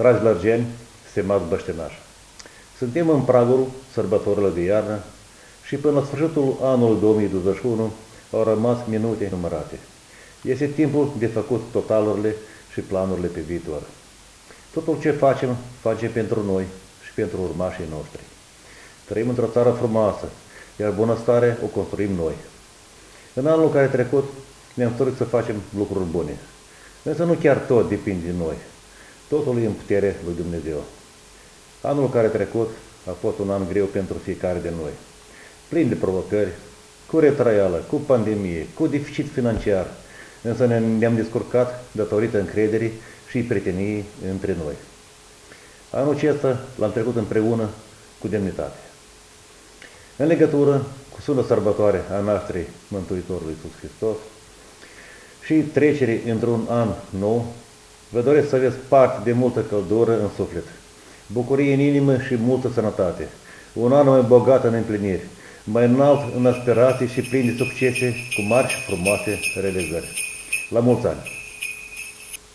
Dragi lărgeni, stimați băștinași, suntem în pragul sărbătorilor de iarnă și până la sfârșitul anului 2021 au rămas minute numărate. Este timpul de făcut totalurile și planurile pe viitor. Totul ce facem pentru noi și pentru urmașii noștri. Trăim într-o țară frumoasă, iar bunăstare o construim noi. În anul care a trecut ne-am dorit să facem lucruri bune, însă nu chiar tot depinde de noi. Totul e în putere lui Dumnezeu. Anul care a trecut a fost un an greu pentru fiecare de noi, plin de provocări, cu retraială, cu pandemie, cu deficit financiar, însă ne-am descurcat datorită încrederii și prieteniei între noi. Anul acesta l-am trecut împreună cu demnitate. În legătură cu Sfânta Sărbătoare a nașterii Mântuitorului Iisus Hristos și trecerii într-un an nou, vă doresc să aveți parte de multă căldură în suflet, bucurie în inimă și multă sănătate, un an mai bogat în împliniri, mai înalt în aspirații și plin de succese, cu mari și frumoase realizări. La mulți ani!